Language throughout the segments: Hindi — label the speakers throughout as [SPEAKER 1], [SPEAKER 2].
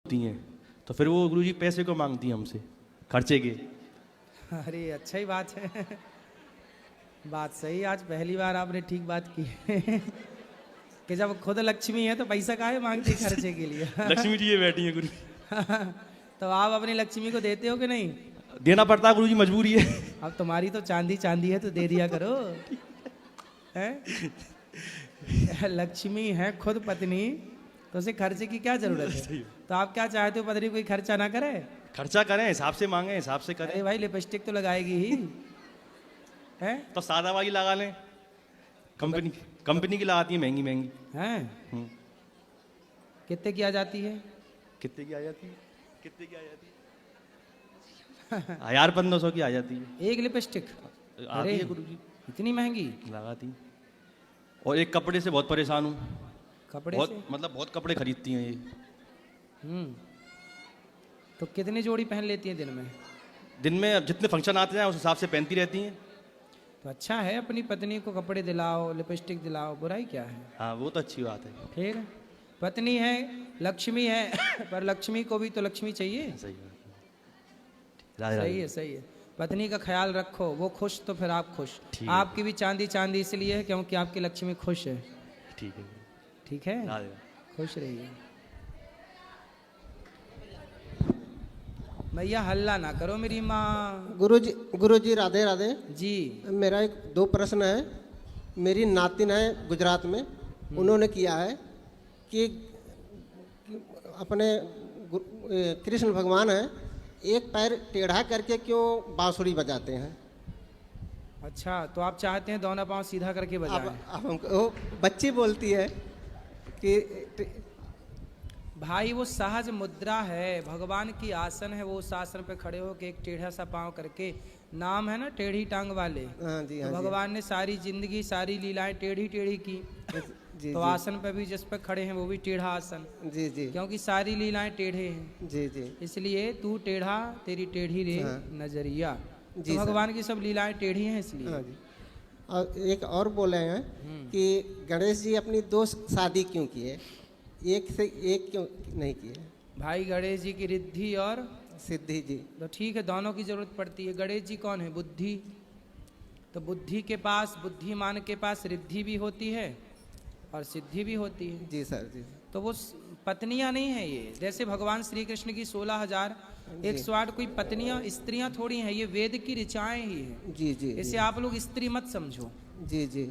[SPEAKER 1] होती हैं, तो फिर वो गुरुजी पैसे को मांगती हैं हमसे खर्चे के।
[SPEAKER 2] अरे अच्छा ही बात है। बात सही, आज पहली बार आपने ठीक बात की है कि जब खुद लक्ष्मी है तो पैसा काहे मांगती है खर्चे के लिए।
[SPEAKER 1] लक्ष्मी जी ये बैठी हैं गुरुजी।
[SPEAKER 2] तो आप अपनी लक्ष्मी को देते हो कि नहीं?
[SPEAKER 1] देना पड़ता है गुरुजी, मजबूरी है।
[SPEAKER 2] अब तुम्हारी तो चांदी चांदी है तो दे दिया करो। है? लक्ष्मी है खुद पत्नी, तो उसे खर्चे की क्या जरूरत है? तो आप क्या चाहते हो, पत्नी कोई खर्चा ना करे?
[SPEAKER 1] खर्चा करें, हिसाब से मांगे, हिसाब से करें।
[SPEAKER 2] अरे भाई लिपस्टिक तो लगाएगी ही है?
[SPEAKER 1] तो सादा वाली लगा लें, कंपनी की लगाती है महंगी महंगी।
[SPEAKER 2] हैं? कितने की आ जाती है?
[SPEAKER 1] कितने की आ जाती है? कितने की आ जाती है? 1000-1500 की आ जाती है
[SPEAKER 2] एक लिपस्टिक?
[SPEAKER 1] आती है गुरुजी,
[SPEAKER 2] इतनी महंगी
[SPEAKER 1] लगाती। और एक कपड़े से बहुत परेशान हूँ,
[SPEAKER 2] कपड़े
[SPEAKER 1] बहुत
[SPEAKER 2] से?
[SPEAKER 1] मतलब बहुत कपड़े खरीदती हैं ये।
[SPEAKER 2] तो कितनी जोड़ी पहन लेती हैं दिन में?
[SPEAKER 1] दिन में अब जितने फंक्शन आते हैं उस हिसाब से पहनती रहती हैं।
[SPEAKER 2] तो अच्छा है, अपनी पत्नी को कपड़े दिलाओ, लिपस्टिक दिलाओ, बुराई क्या है?
[SPEAKER 1] हाँ वो तो अच्छी बात है।
[SPEAKER 2] फिर पत्नी है, लक्ष्मी है, पर लक्ष्मी को भी तो लक्ष्मी चाहिए।
[SPEAKER 1] सही बात है।
[SPEAKER 2] सही है, सही है। पत्नी का ख्याल रखो, वो खुश तो फिर आप खुश।
[SPEAKER 1] ठीक है।
[SPEAKER 2] आपकी भी चांदी चांदी इसलिए है क्योंकि आपकी लक्ष्मी खुश है।
[SPEAKER 1] ठीक है।
[SPEAKER 2] ठीक है,
[SPEAKER 1] राधे।
[SPEAKER 2] खुश रहिए। भैया हल्ला ना करो, मेरी माँ।
[SPEAKER 3] गुरुजी राधे राधे
[SPEAKER 2] जी।
[SPEAKER 3] मेरा एक 2 प्रश्न है। मेरी नातिन है गुजरात में, उन्होंने किया है कि अपने कृष्ण भगवान है, एक पैर टेढ़ा करके क्यों बांसुरी बजाते हैं?
[SPEAKER 2] अच्छा, तो आप चाहते हैं दोनों पांव सीधा करके बजाएं?
[SPEAKER 3] अब हमको वो बच्ची बोलती है कि
[SPEAKER 2] भाई वो सहज मुद्रा है, भगवान की आसन है, वो उस आसन पे खड़े हो के एक टेढ़ा सा पांव करके, नाम है ना टेढ़ी टांग वाले।
[SPEAKER 3] हाँ जी,
[SPEAKER 2] तो
[SPEAKER 3] हाँ
[SPEAKER 2] भगवान ने सारी जिंदगी सारी लीलाएं टेढ़ी टेढ़ी की।
[SPEAKER 3] जी
[SPEAKER 2] तो
[SPEAKER 3] जी
[SPEAKER 2] आसन पे भी जिस पे खड़े हैं वो भी टेढ़ा आसन,
[SPEAKER 3] जी जी
[SPEAKER 2] क्योंकि सारी लीलाएं टेढ़े हैं।
[SPEAKER 3] जी जी
[SPEAKER 2] इसलिए तू टेढ़ा तेरी टेढ़ी रे
[SPEAKER 3] हाँ।
[SPEAKER 2] नजरिया।
[SPEAKER 3] जी
[SPEAKER 2] तो
[SPEAKER 3] सर।
[SPEAKER 2] भगवान की सब लीलाएं टेढ़ी हैं इसलिए।
[SPEAKER 3] हाँ जी। और एक और बोले हैं कि गणेश जी अपनी 2 शादी क्यों किए, एक से एक क्यों नहीं किए?
[SPEAKER 2] भाई गणेश जी की रिद्धि और
[SPEAKER 3] सिद्धि जी।
[SPEAKER 2] तो ठीक है, दोनों की जरूरत पड़ती है। गणेश जी कौन है? बुद्धि। तो बुद्धि के पास, बुद्धिमान के पास रिद्धि भी होती है और सिद्धि भी होती है।
[SPEAKER 3] जी सर जी।
[SPEAKER 2] तो वो पत्नियां नहीं है ये, जैसे भगवान श्री कृष्ण की 16,108 कोई पत्नियां स्त्रियां थोड़ी हैं, ये वेद की ऋचाएं ही हैं।
[SPEAKER 3] जी जी
[SPEAKER 2] इसे आप लोग स्त्री मत समझो।
[SPEAKER 3] जी जी।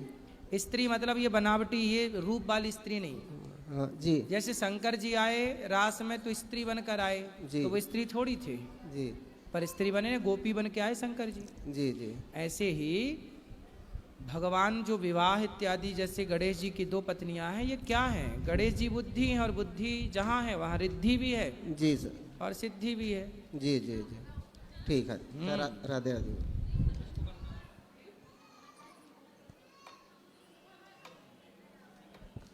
[SPEAKER 2] स्त्री मतलब ये बनावटी, ये रूप वाली स्त्री नहीं।
[SPEAKER 3] हाँ जी
[SPEAKER 2] जैसे शंकर जी आए रास में तो स्त्री बनकर आए,
[SPEAKER 3] जी।
[SPEAKER 2] तो वो स्त्री थोड़ी थे,
[SPEAKER 3] जी
[SPEAKER 2] पर स्त्री बने, गोपी बन के आए शंकर जी।
[SPEAKER 3] जी जी
[SPEAKER 2] ऐसे ही भगवान जो विवाह इत्यादि, जैसे गणेश जी की 2 पत्नियां हैं, ये क्या हैं? गणेश जी बुद्धि हैं, और बुद्धि जहाँ है वहाँ रिद्धि भी है
[SPEAKER 3] जी सर।
[SPEAKER 2] और सिद्धि भी है।
[SPEAKER 3] जी जी जी ठीक है। राधे राधे।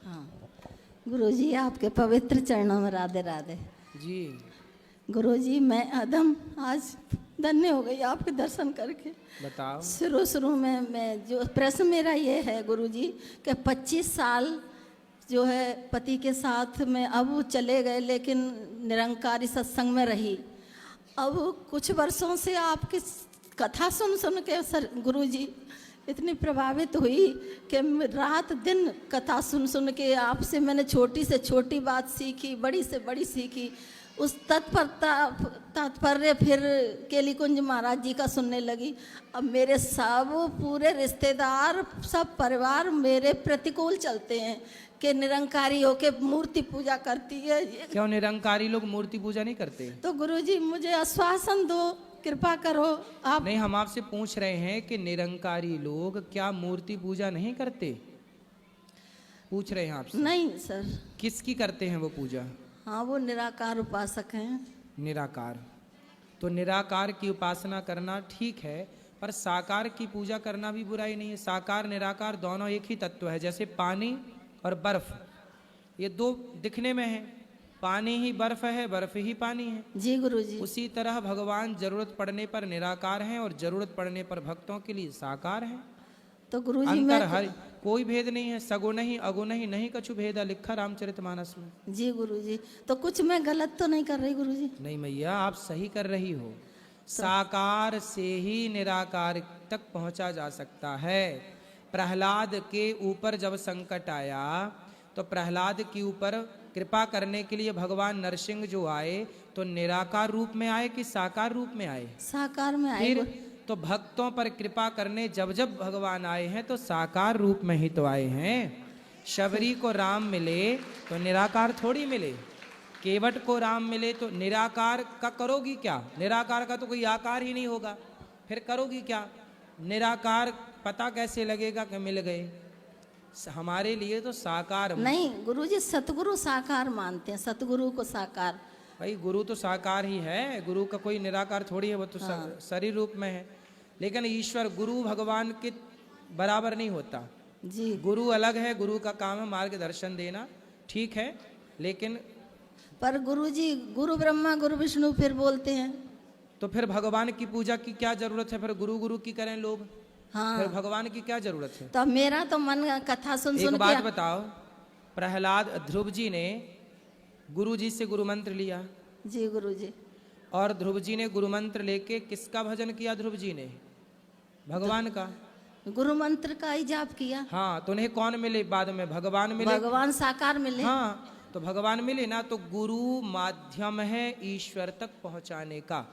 [SPEAKER 4] हाँ गुरुजी, आपके पवित्र चरणों में राधे राधे।
[SPEAKER 2] जी।
[SPEAKER 4] गुरुजी, मैं अदम आज धन्य हो गई आपके दर्शन करके।
[SPEAKER 2] बताओ।
[SPEAKER 4] शुरू में मैं जो प्रश्न मेरा ये है गुरुजी कि 25 साल जो है पति के साथ में, अब वो चले गए लेकिन निरंकारी सत्संग में रही। अब कुछ वर्षों से आपकी कथा सुन सुन के सर गुरुजी इतनी प्रभावित हुई कि रात दिन कथा सुन सुन के आपसे मैंने छोटी से छोटी बात सीखी, बड़ी से बड़ी सीखी। उस तात्पर्य फिर केली कुंज महाराज जी का सुनने लगी। अब मेरे सब पूरे रिश्तेदार, सब परिवार मेरे प्रतिकूल चलते हैं कि निरंकारी होके मूर्ति पूजा करती है।
[SPEAKER 2] क्यों निरंकारी लोग मूर्ति पूजा नहीं करते?
[SPEAKER 4] तो गुरुजी मुझे आश्वासन दो, कृपा करो आप।
[SPEAKER 2] नहीं, हम आपसे पूछ रहे हैं कि निरंकारी लोग क्या मूर्ति पूजा नहीं करते? पूछ रहे हैं आपसे।
[SPEAKER 4] नहीं सर।
[SPEAKER 2] किसकी करते हैं वो पूजा?
[SPEAKER 4] हाँ, वो निराकार उपासक हैं।
[SPEAKER 2] निराकार। तो निराकार की उपासना करना ठीक है, पर साकार की पूजा करना भी बुराई नहीं है। साकार निराकार दोनों एक ही तत्व है। जैसे पानी और बर्फ, ये 2 दिखने में है, पानी ही बर्फ है, बर्फ ही पानी है।
[SPEAKER 4] जी गुरुजी।
[SPEAKER 2] उसी तरह भगवान जरूरत पड़ने पर निराकार हैं और जरूरत पड़ने पर भक्तों के लिए साकार हैं।
[SPEAKER 4] तो गुरुजी
[SPEAKER 2] अंतर कोई भेद नहीं है, सगुण ही अगुण ही नहीं कछु भेद, लिखा रामचरितमानस में।
[SPEAKER 4] जी गुरुजी, तो कुछ मैं गलत तो नहीं कर रही गुरुजी?
[SPEAKER 2] नहीं मैया, आप सही कर रही हो। साकार से ही निराकार तक पहुंचा जा सकता है। प्रहलाद के ऊपर जब संकट आया तो प्रहलाद के ऊपर कृपा करने के लिए भगवान नरसिंह जो आए तो निराकार रूप में आए कि साकार रूप में आए?
[SPEAKER 4] साकार में आए।
[SPEAKER 2] फिर तो भक्तों पर कृपा करने जब जब भगवान आए हैं तो साकार रूप में ही तो आए हैं। शबरी को राम मिले तो निराकार थोड़ी मिले, केवट को राम मिले तो निराकार का करोगी क्या? निराकार का तो कोई आकार ही नहीं होगा, फिर करोगी क्या? निराकार पता कैसे लगेगा कि मिल गए? हमारे लिए तो साकार।
[SPEAKER 4] नहीं गुरुजी, सतगुरु साकार मानते हैं, सतगुरु को साकार।
[SPEAKER 2] भाई गुरु तो साकार ही है, गुरु का कोई निराकार थोड़ी है, वो तो शरीर रूप में है। लेकिन ईश्वर गुरु भगवान के बराबर नहीं होता
[SPEAKER 4] जी।
[SPEAKER 2] गुरु अलग है, गुरु का काम है मार्गदर्शन देना, ठीक है। लेकिन
[SPEAKER 4] पर गुरुजी गुरु ब्रह्मा गुरु विष्णु फिर बोलते हैं
[SPEAKER 2] तो फिर भगवान की पूजा की क्या जरूरत है? फिर गुरु गुरु की करें लोग,
[SPEAKER 4] हाँ।
[SPEAKER 2] फिर भगवान की क्या जरूरत है?
[SPEAKER 4] तो मेरा तो मन कथा सुन
[SPEAKER 2] एक
[SPEAKER 4] सुन
[SPEAKER 2] बात
[SPEAKER 4] के।
[SPEAKER 2] बताओ, प्रहलाद ध्रुव जी ने गुरु जी से गुरु मंत्र लिया
[SPEAKER 4] जी गुरुजी।
[SPEAKER 2] और ध्रुव जी ने गुरु मंत्र लेके किसका भजन किया? ध्रुव जी ने भगवान का
[SPEAKER 4] गुरु मंत्र का ही जाप किया।
[SPEAKER 2] हाँ, तो उन्हें कौन मिले बाद में? भगवान मिले।
[SPEAKER 4] भगवान साकार मिले।
[SPEAKER 2] हाँ, तो भगवान मिले ना, तो गुरु माध्यम है ईश्वर तक पहुंचाने का।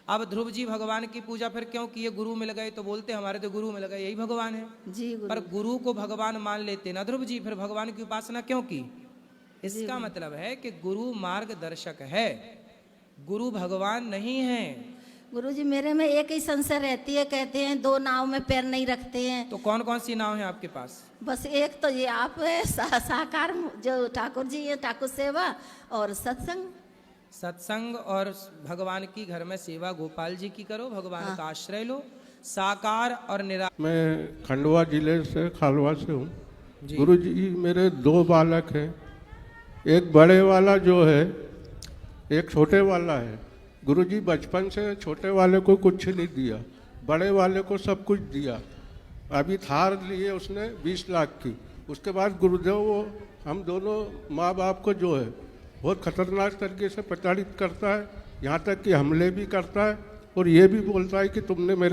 [SPEAKER 2] अब ध्रुव जी भगवान की पूजा फिर क्यों किए? गुरु मिल गए तो बोलते हमारे तो गुरु मिल गए, यही भगवान है।
[SPEAKER 4] जी गुरु।
[SPEAKER 2] पर गुरु को भगवान मान लेते ना ध्रुव जी, फिर भगवान की उपासना क्यों की? इसका मतलब है कि गुरु मार्गदर्शक है, गुरु भगवान नहीं है।
[SPEAKER 4] गुरुजी मेरे में एक ही संशय रहती है, कहते हैं दो नाव में पैर नहीं रखते हैं।
[SPEAKER 2] तो कौन कौन सी नाव है आपके पास?
[SPEAKER 4] बस एक तो ये आप है, साकार जो ठाकुर जी है, ठाकुर सेवा और सत्संग।
[SPEAKER 2] सत्संग और भगवान की घर में सेवा गोपाल जी की करो, भगवान का आश्रय लो। साकार और निराकार।
[SPEAKER 5] मैं खंडवा जिले से खालवा से हूँ। गुरु जी मेरे दो बालक हैं, एक बड़े वाला जो है, एक छोटे वाला है। गुरुजी बचपन से छोटे वाले को कुछ नहीं दिया, बड़े वाले को सब कुछ दिया। अभी थार लिए उसने 20 लाख की। उसके बाद गुरुदेव वो हम दोनों माँ बाप को जो है बहुत खतरनाक तरीके से प्रताड़ित करता है, यहाँ तक कि हमले भी करता है और ये भी बोलता है कि तुमने मेरे